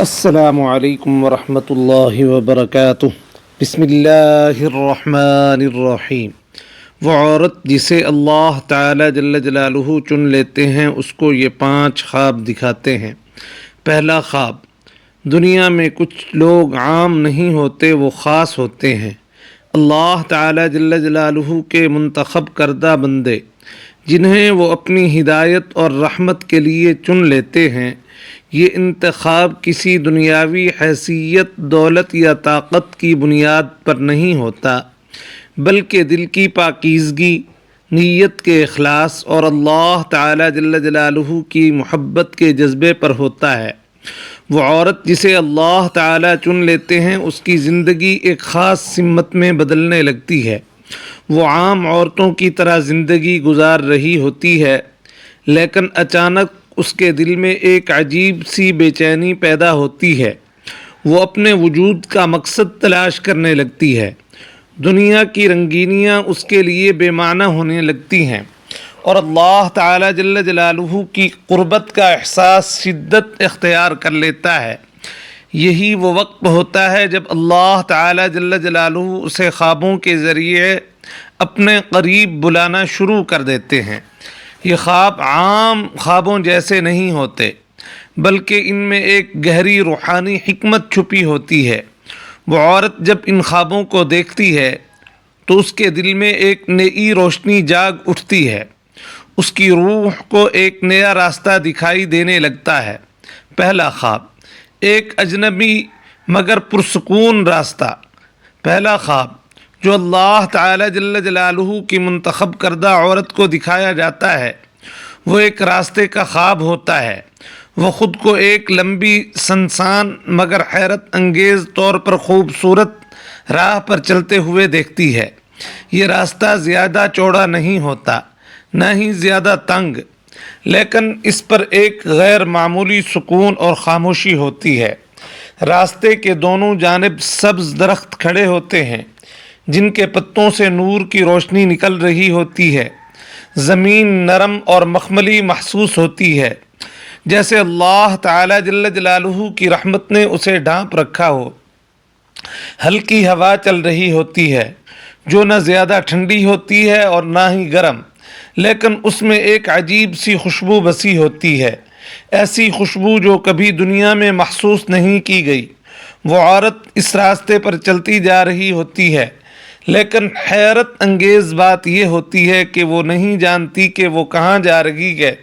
السلام علیکم ورحمۃ اللہ وبرکاتہ۔ بسم اللہ الرحمن الرحیم۔ وہ عورت جسے اللہ تعالی جل جلالہ چن لیتے ہیں اس کو یہ 5 خواب دکھاتے ہیں۔ پہلا خواب، دنیا میں کچھ لوگ عام نہیں ہوتے، وہ خاص ہوتے ہیں۔ اللہ تعالی جل جلالہ کے منتخب کردہ بندے جنہیں وہ اپنی ہدایت اور رحمت کے لیے چن لیتے ہیں، یہ انتخاب کسی دنیاوی حیثیت، دولت یا طاقت کی بنیاد پر نہیں ہوتا، بلکہ دل کی پاکیزگی، نیت کے اخلاص اور اللہ تعالی جل جلالہ کی محبت کے جذبے پر ہوتا ہے۔ وہ عورت جسے اللہ تعالی چن لیتے ہیں اس کی زندگی ایک خاص سمت میں بدلنے لگتی ہے۔ وہ عام عورتوں کی طرح زندگی گزار رہی ہوتی ہے، لیکن اچانک اس کے دل میں ایک عجیب سی بے چینی پیدا ہوتی ہے۔ وہ اپنے وجود کا مقصد تلاش کرنے لگتی ہے۔ دنیا کی رنگینیاں اس کے لیے بے معنی ہونے لگتی ہیں اور اللہ تعالی جل جلالہ کی قربت کا احساس شدت اختیار کر لیتا ہے۔ یہی وہ وقت ہوتا ہے جب اللہ تعالی جل جلالہ اسے خوابوں کے ذریعے اپنے قریب بلانا شروع کر دیتے ہیں۔ یہ خواب عام خوابوں جیسے نہیں ہوتے، بلکہ ان میں ایک گہری روحانی حکمت چھپی ہوتی ہے۔ وہ عورت جب ان خوابوں کو دیکھتی ہے تو اس کے دل میں ایک نئی روشنی جاگ اٹھتی ہے، اس کی روح کو ایک نیا راستہ دکھائی دینے لگتا ہے۔ پہلا خواب، ایک اجنبی مگر پرسکون راستہ۔ پہلا خواب جو اللہ تعالی جل جلالہ کی منتخب کردہ عورت کو دکھایا جاتا ہے وہ ایک راستے کا خواب ہوتا ہے۔ وہ خود کو ایک لمبی، سنسان مگر حیرت انگیز طور پر خوبصورت راہ پر چلتے ہوئے دیکھتی ہے۔ یہ راستہ زیادہ چوڑا نہیں ہوتا، نہ ہی زیادہ تنگ، لیکن اس پر ایک غیر معمولی سکون اور خاموشی ہوتی ہے۔ راستے کے دونوں جانب سبز درخت کھڑے ہوتے ہیں جن کے پتوں سے نور کی روشنی نکل رہی ہوتی ہے۔ زمین نرم اور مخملی محسوس ہوتی ہے، جیسے اللہ تعالی جل جلالہ کی رحمت نے اسے ڈھانپ رکھا ہو۔ ہلکی ہوا چل رہی ہوتی ہے جو نہ زیادہ ٹھنڈی ہوتی ہے اور نہ ہی گرم، لیکن اس میں ایک عجیب سی خوشبو بسی ہوتی ہے، ایسی خوشبو جو کبھی دنیا میں محسوس نہیں کی گئی۔ وہ عورت اس راستے پر چلتی جا رہی ہوتی ہے، لیکن حیرت انگیز بات یہ ہوتی ہے کہ وہ نہیں جانتی کہ وہ کہاں جا رہی ہے۔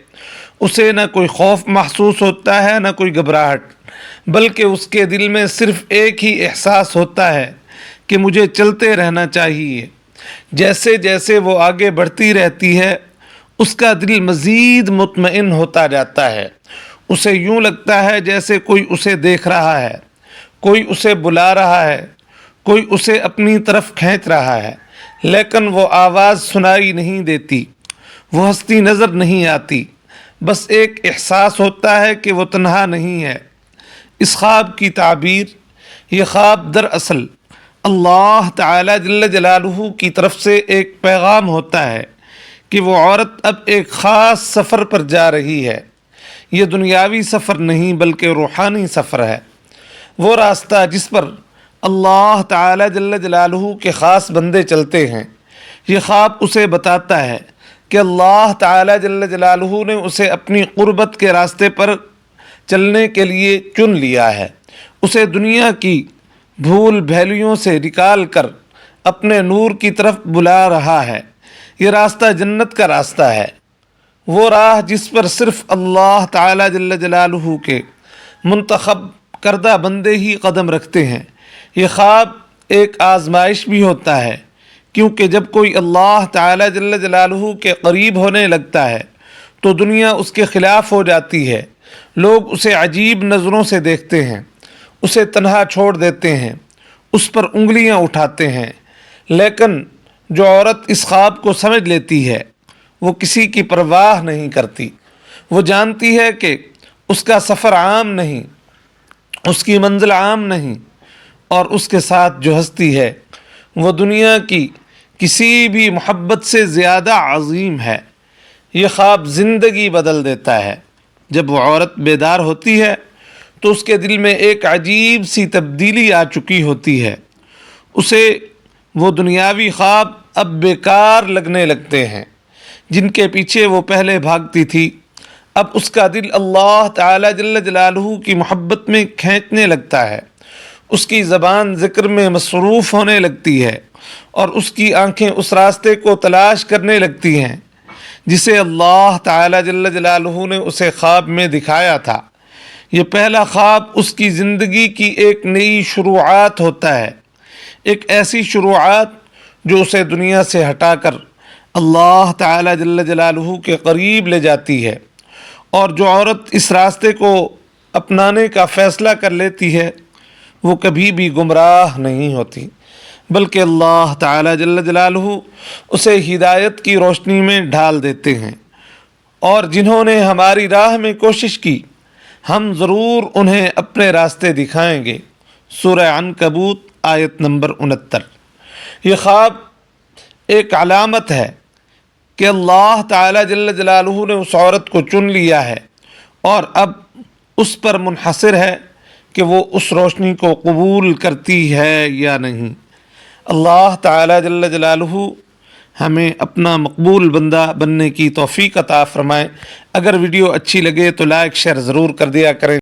اسے نہ کوئی خوف محسوس ہوتا ہے، نہ کوئی گھبراہٹ، بلکہ اس کے دل میں صرف ایک ہی احساس ہوتا ہے کہ مجھے چلتے رہنا چاہیے۔ جیسے جیسے وہ آگے بڑھتی رہتی ہے اس کا دل مزید مطمئن ہوتا جاتا ہے۔ اسے یوں لگتا ہے جیسے کوئی اسے دیکھ رہا ہے، کوئی اسے بلا رہا ہے، کوئی اسے اپنی طرف کھینچ رہا ہے، لیکن وہ آواز سنائی نہیں دیتی، وہ ہستی نظر نہیں آتی، بس ایک احساس ہوتا ہے کہ وہ تنہا نہیں ہے۔ اس خواب کی تعبیر، یہ خواب دراصل اللہ تعالی جل جلالہ کی طرف سے ایک پیغام ہوتا ہے کہ وہ عورت اب ایک خاص سفر پر جا رہی ہے۔ یہ دنیاوی سفر نہیں بلکہ روحانی سفر ہے، وہ راستہ جس پر اللہ تعالی جل جلالہ کے خاص بندے چلتے ہیں۔ یہ خواب اسے بتاتا ہے کہ اللہ تعالی جل جلالہ نے اسے اپنی قربت کے راستے پر چلنے کے لیے چن لیا ہے، اسے دنیا کی بھول بھیلیوں سے نکال کر اپنے نور کی طرف بلا رہا ہے۔ یہ راستہ جنت کا راستہ ہے، وہ راہ جس پر صرف اللہ تعالی جل جلالہ کے منتخب کردہ بندے ہی قدم رکھتے ہیں۔ یہ خواب ایک آزمائش بھی ہوتا ہے، کیونکہ جب کوئی اللہ تعالی جل جلالہ کے قریب ہونے لگتا ہے تو دنیا اس کے خلاف ہو جاتی ہے۔ لوگ اسے عجیب نظروں سے دیکھتے ہیں، اسے تنہا چھوڑ دیتے ہیں، اس پر انگلیاں اٹھاتے ہیں، لیکن جو عورت اس خواب کو سمجھ لیتی ہے وہ کسی کی پرواہ نہیں کرتی۔ وہ جانتی ہے کہ اس کا سفر عام نہیں، اس کی منزل عام نہیں، اور اس کے ساتھ جو ہستی ہے وہ دنیا کی کسی بھی محبت سے زیادہ عظیم ہے۔ یہ خواب زندگی بدل دیتا ہے۔ جب وہ عورت بیدار ہوتی ہے تو اس کے دل میں ایک عجیب سی تبدیلی آ چکی ہوتی ہے، اسے وہ دنیاوی خواب اب بیکار لگنے لگتے ہیں جن کے پیچھے وہ پہلے بھاگتی تھی۔ اب اس کا دل اللہ تعالی جل جلالہ کی محبت میں کھینچنے لگتا ہے، اس کی زبان ذکر میں مصروف ہونے لگتی ہے، اور اس کی آنکھیں اس راستے کو تلاش کرنے لگتی ہیں جسے اللہ تعالی جل جلالہ نے اسے خواب میں دکھایا تھا۔ یہ پہلا خواب اس کی زندگی کی ایک نئی شروعات ہوتا ہے، ایک ایسی شروعات جو اسے دنیا سے ہٹا کر اللہ تعالی جل جلالہ کے قریب لے جاتی ہے۔ اور جو عورت اس راستے کو اپنانے کا فیصلہ کر لیتی ہے وہ کبھی بھی گمراہ نہیں ہوتی، بلکہ اللہ تعالی جل جلالہ اسے ہدایت کی روشنی میں ڈھال دیتے ہیں۔ اور جنہوں نے ہماری راہ میں کوشش کی ہم ضرور انہیں اپنے راستے دکھائیں گے۔ سورہ عنکبوت آیت نمبر 69۔ یہ خواب ایک علامت ہے کہ اللہ تعالی جل جلالہ نے اس عورت کو چن لیا ہے، اور اب اس پر منحصر ہے کہ وہ اس روشنی کو قبول کرتی ہے یا نہیں۔ اللہ تعالی جل جلالہ ہمیں اپنا مقبول بندہ بننے کی توفیق عطا فرمائے۔ اگر ویڈیو اچھی لگے تو لائک شیئر ضرور کر دیا کریں۔